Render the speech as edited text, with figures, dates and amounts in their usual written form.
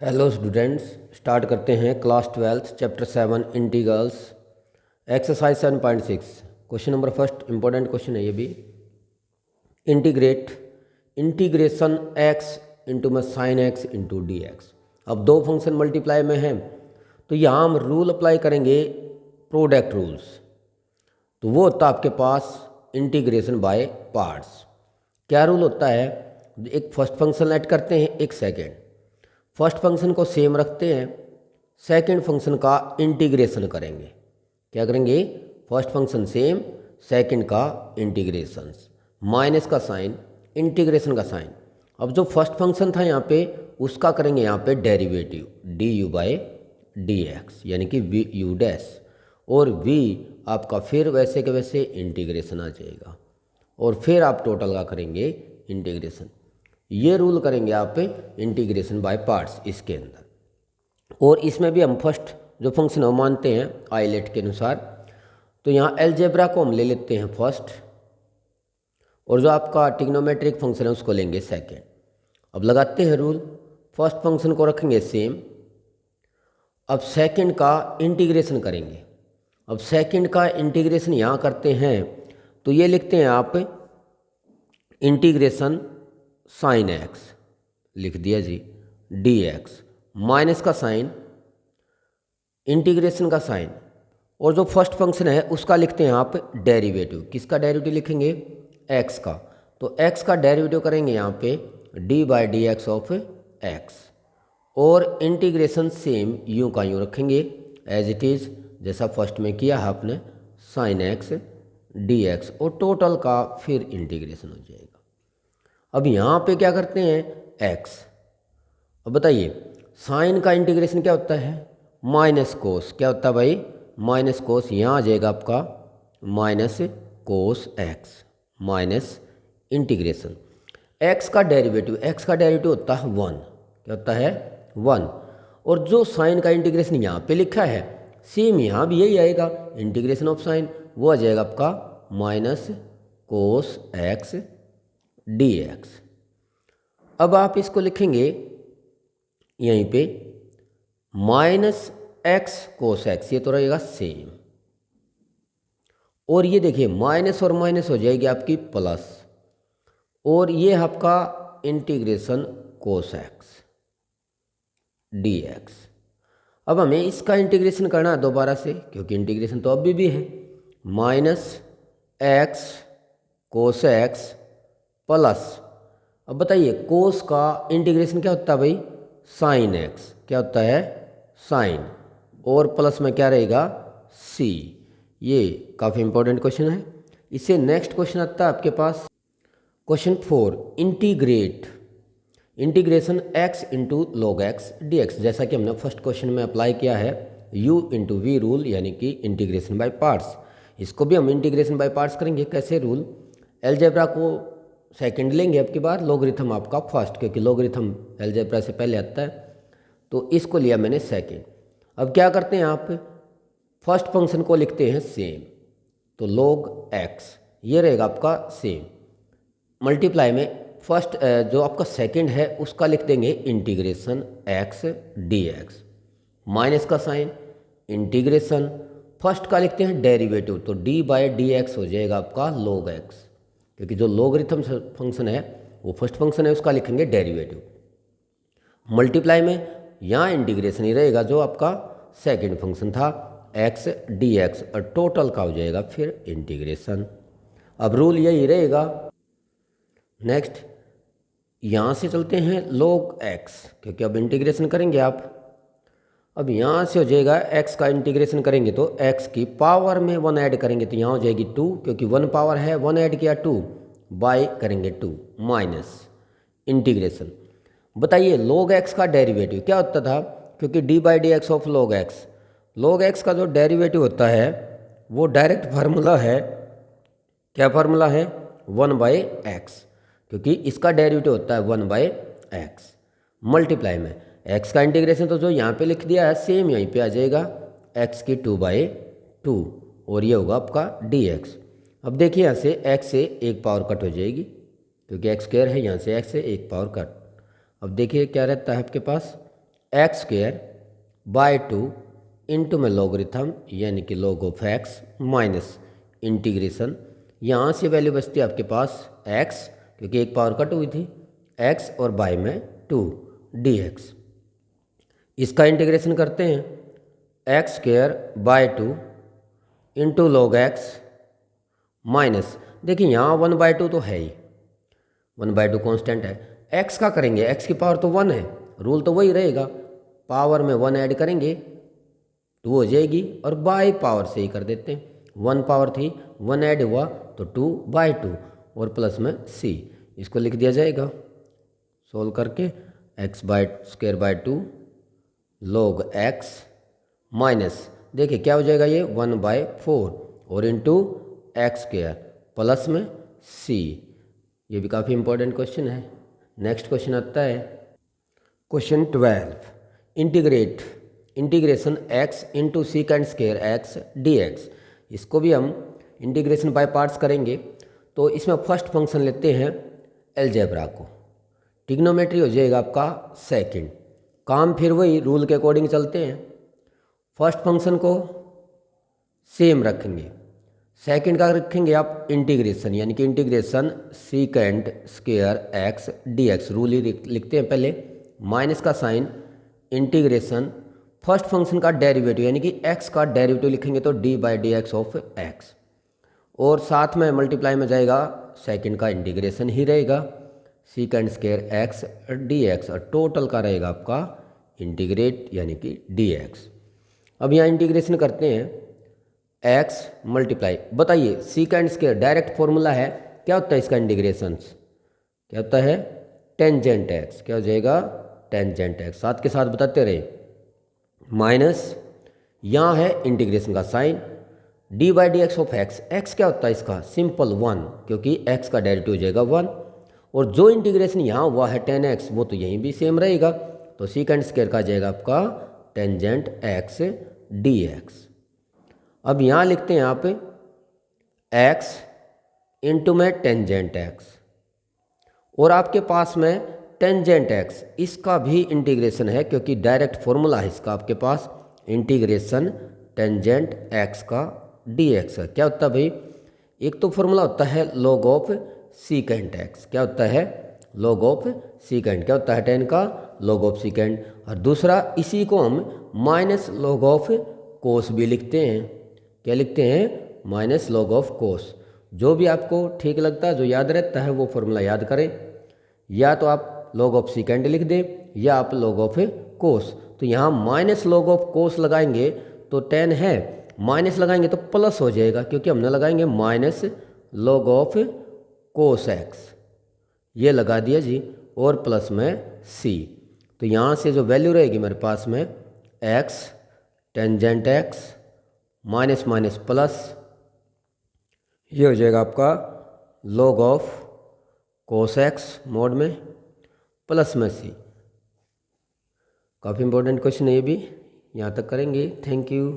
Hello students, start करते हैं class 12 chapter 7 integrals exercise 7.6। Question number first important question है ये भी। इंटीग्रेशन एक्स इंटू में sine x into D x. अब दो फंक्शन मल्टीप्लाई में हैं तो यहाँ हम रूल अप्लाई करेंगे, प्रोडक्ट रूल्स। तो वो होता है आपके पास इंटीग्रेशन बाय पार्ट्स। क्या रूल होता है? एक फर्स्ट फंक्शन ऐड करते हैं, एक सेकेंड। फर्स्ट फंक्शन को सेम रखते हैं, सेकंड फंक्शन का इंटीग्रेशन करेंगे। क्या करेंगे? फर्स्ट फंक्शन सेम, सेकंड का इंटीग्रेशन, माइनस का साइन, इंटीग्रेशन का साइन। अब जो फर्स्ट फंक्शन था यहाँ पे, उसका करेंगे यहाँ पे derivative D you by D x, यानी कि वी यू डैश, और वी आपका फिर वैसे के वैसे इंटीग्रेशन आ जाएगा, और फिर आप टोटल का करेंगे इंटीग्रेशन। ये रूल करेंगे आप इंटीग्रेशन बाय पार्ट्स इसके अंदर। और इसमें भी हम फर्स्ट जो फंक्शन हम मानते हैं आइलेट के अनुसार, तो यहाँ एलजेब्रा को हम ले लेते हैं फर्स्ट, और जो आपका ट्रिग्नोमेट्रिक फंक्शन है उसको लेंगे सेकेंड। अब लगाते हैं रूल, फर्स्ट फंक्शन को रखेंगे सेम, अब सेकेंड का इंटीग्रेशन करेंगे। अब सेकेंड का इंटीग्रेशन यहाँ करते हैं तो ये लिखते हैं आप इंटीग्रेशन साइन एक्स, लिख दिया जी, डी एक्स, माइनस का साइन, इंटीग्रेशन का साइन, और जो फर्स्ट फंक्शन है उसका लिखते हैं आप डेरिवेटिव। किसका डेरिवेटिव लिखेंगे? एक्स का। तो एक्स का डेरिवेटिव करेंगे यहाँ पे D by D x of x, और इंटीग्रेशन सेम यूँ का यूँ रखेंगे एज इट इज़, जैसा फर्स्ट में किया है आपने, साइन एक्स डी एक्स, और टोटल का फिर इंटीग्रेशन हो जाएगा। अब यहाँ पे क्या करते हैं? एक्स। अब बताइए, साइन का इंटीग्रेशन क्या होता है? Minus cos. क्या होता है भाई? Minus cos. यहाँ आ जाएगा आपका minus cos x, minus integration x का डेरिवेटिव। एक्स का डेरिवेटिव होता है 1। क्या होता है? 1। और जो साइन का इंटीग्रेशन यहाँ पे लिखा है, सेम यहाँ भी यही आएगा, इंटीग्रेशन ऑफ साइन, वो आ जाएगा आपका minus cos x d x. अब आप इसको लिखेंगे यहीं पे माइनस एक्स कोस एक्स, ये तो रहेगा सेम, और ये देखिए माइनस और माइनस हो जाएगी आपकी प्लस, और ये आपका integration cos x d x. अब हमें इसका इंटीग्रेशन करना है दोबारा से, क्योंकि इंटीग्रेशन तो अभी भी है, minus x cos x plus, अब बताइए कोस का इंटीग्रेशन क्या होता है भाई? Sine x. क्या होता है? साइन, और प्लस में क्या रहेगा? सी। ये काफ़ी इंपॉर्टेंट क्वेश्चन है। इससे नेक्स्ट क्वेश्चन आता है आपके पास question 4, integration x into log x d x. जैसा कि हमने फर्स्ट क्वेश्चन में अप्लाई किया है यू इंटू वी रूल, यानी कि इंटीग्रेशन बाय पार्ट्स। इसको भी हम इंटीग्रेशन बाय पार्ट्स करेंगे। कैसे रूल? एलजेब्रा को सेकंड लेंगे अब की बार, लोगरिथम आपका फर्स्ट, क्योंकि लोगरिथम एलजेब्रा से पहले आता है, तो इसको लिया मैंने सेकंड। अब क्या करते हैं आप? फर्स्ट फंक्शन को लिखते हैं सेम, तो log x ये रहेगा आपका सेम, मल्टीप्लाई में फर्स्ट जो आपका सेकंड है उसका लिख देंगे integration x D x, minus का साइन, इंटीग्रेशन फर्स्ट का लिखते हैं डेरिवेटिव, तो d बाई डी एक्स हो जाएगा आपका log x, क्योंकि जो लोगरिथम फंक्शन है वो फर्स्ट फंक्शन है, उसका लिखेंगे डेरिवेटिव। मल्टीप्लाई में यहाँ इंटीग्रेशन ही रहेगा जो आपका सेकंड फंक्शन था एक्स डी एक्स, और टोटल का हो जाएगा फिर इंटीग्रेशन। अब रूल यही रहेगा। नेक्स्ट यहाँ से चलते हैं log x, क्योंकि अब इंटीग्रेशन करेंगे आप। अब यहाँ से हो जाएगा x का इंटीग्रेशन करेंगे तो x की पावर में 1 ऐड करेंगे तो यहाँ हो जाएगी 2, क्योंकि 1 पावर है, 1 ऐड किया 2, बाई करेंगे 2, माइनस इंटीग्रेशन। बताइए log x का डेरिवेटिव क्या होता था? क्योंकि d by D x of log x का जो डेरिवेटिव होता है वो डायरेक्ट फार्मूला है। क्या फार्मूला है? 1 बाई एक्स, क्योंकि इसका डेरिवेटिव होता है 1 बाई एक्स। मल्टीप्लाई में x का इंटीग्रेशन तो जो यहाँ पे लिख दिया है सेम यहीं पे आ जाएगा, x की 2/2, और ये होगा आपका dx। अब देखिए यहाँ से x से एक पावर कट हो जाएगी, क्योंकि x स्क्वायर है, यहाँ से x से एक पावर कट। अब देखिए क्या रहता है आपके पास, एक्स स्क्वायर बाय 2 इंटू में लॉगरिथम यानी कि log of x minus integration, यहाँ से वैल्यू बचती है आपके पास एक्स क्योंकि एक पावर कट हुई थी, एक्स और बाय में 2 dx। इसका इंटीग्रेशन करते हैं, x square by 2 into log x minus, देखिए यहाँ 1/2 तो है ही, 1/2 कॉन्स्टेंट है। एक्स का करेंगे, एक्स की पावर तो 1 है, रूल तो वही रहेगा, पावर में 1 ऐड करेंगे 2 हो जाएगी, और बाय पावर से ही कर देते हैं, 1 पावर थी 1 ऐड हुआ तो 2/2 और प्लस में c, इसको लिख दिया जाएगा सोल्व करके, x bye square by 2 log x minus, देखिए क्या हो जाएगा ये 1/4 और इंटू एक्स स्क्वायर प्लस में c। ये भी काफ़ी इंपॉर्टेंट क्वेश्चन है। नेक्स्ट क्वेश्चन आता है question 12, integration x into सीकेंड square x dx। इसको भी हम इंटीग्रेशन बाय पार्ट्स करेंगे, तो इसमें फर्स्ट फंक्शन लेते हैं अलजेब्रा को, ट्रिग्नोमेट्री हो जाएगा आपका सेकंड, काम फिर वही रूल के अकॉर्डिंग चलते हैं। फर्स्ट फंक्शन को सेम रखेंगे, सेकंड का रखेंगे आप इंटीग्रेशन, यानी कि integration secant square x dx, rule ही लिखते हैं पहले, माइनस का साइन इंटीग्रेशन फर्स्ट फंक्शन का डेरिवेटिव यानी कि x का डेरिवेटिव लिखेंगे तो d/dx ऑफ x, और साथ में मल्टीप्लाई में जाएगा सेकंड का इंटीग्रेशन ही रहेगा सीकेंड स्क्वायर एक्स dx, और टोटल का रहेगा आपका इंटीग्रेट यानी कि dx। अब यहाँ इंटीग्रेशन करते हैं x मल्टीप्लाई, बताइए सीकेंड स्क्वायर डायरेक्ट फॉर्मूला है, क्या होता है इसका इंटीग्रेशन, क्या होता है टेंजेंट x, क्या हो जाएगा टेंजेंट x, साथ के साथ बताते रहे, माइनस यहाँ है इंटीग्रेशन का sign d/dx of x, x क्या होता है इसका सिंपल 1 क्योंकि x का डेरिवेटिव हो जाएगा 1, और जो इंटीग्रेशन यहाँ हुआ है 10x वो तो यहीं भी सेम रहेगा, तो सीकेंड स्क्वायर का जाएगा आपका टेंजेंट x dx। अब यहाँ लिखते हैं आप x इंटू में टेंजेंट x, और आपके पास में टेंजेंट x, इसका भी इंटीग्रेशन है क्योंकि डायरेक्ट फॉर्मूला है इसका आपके पास, इंटीग्रेशन टेंजेंट x का dx है। क्या होता है भाई, एक तो फॉर्मूला होता है log ऑफ सीकेंट x, क्या होता है log ऑफ सीकेंट, क्या होता है 10 का log ऑफ सीकेंट, और दूसरा इसी को हम माइनस log ऑफ कोस भी लिखते हैं, क्या लिखते हैं माइनस log ऑफ कोस। जो भी आपको ठीक लगता है, जो याद रहता है वो फॉर्मूला याद करें, या तो आप log ऑफ सीकेंड लिख दें या आप log ऑफ कोस, तो यहाँ माइनस log ऑफ कोस लगाएंगे तो 10 है, माइनस लगाएंगे तो प्लस हो जाएगा क्योंकि हमने लगाएंगे minus log of cos x, ये लगा दिया जी, और प्लस में c, तो यहाँ से जो वैल्यू रहेगी मेरे पास में x tangent x minus minus plus, ये हो जाएगा आपका log of cos x mode में प्लस में c। काफ़ी इंपॉर्टेंट क्वेश्चन है ये भी, यहाँ तक करेंगे। Thank you.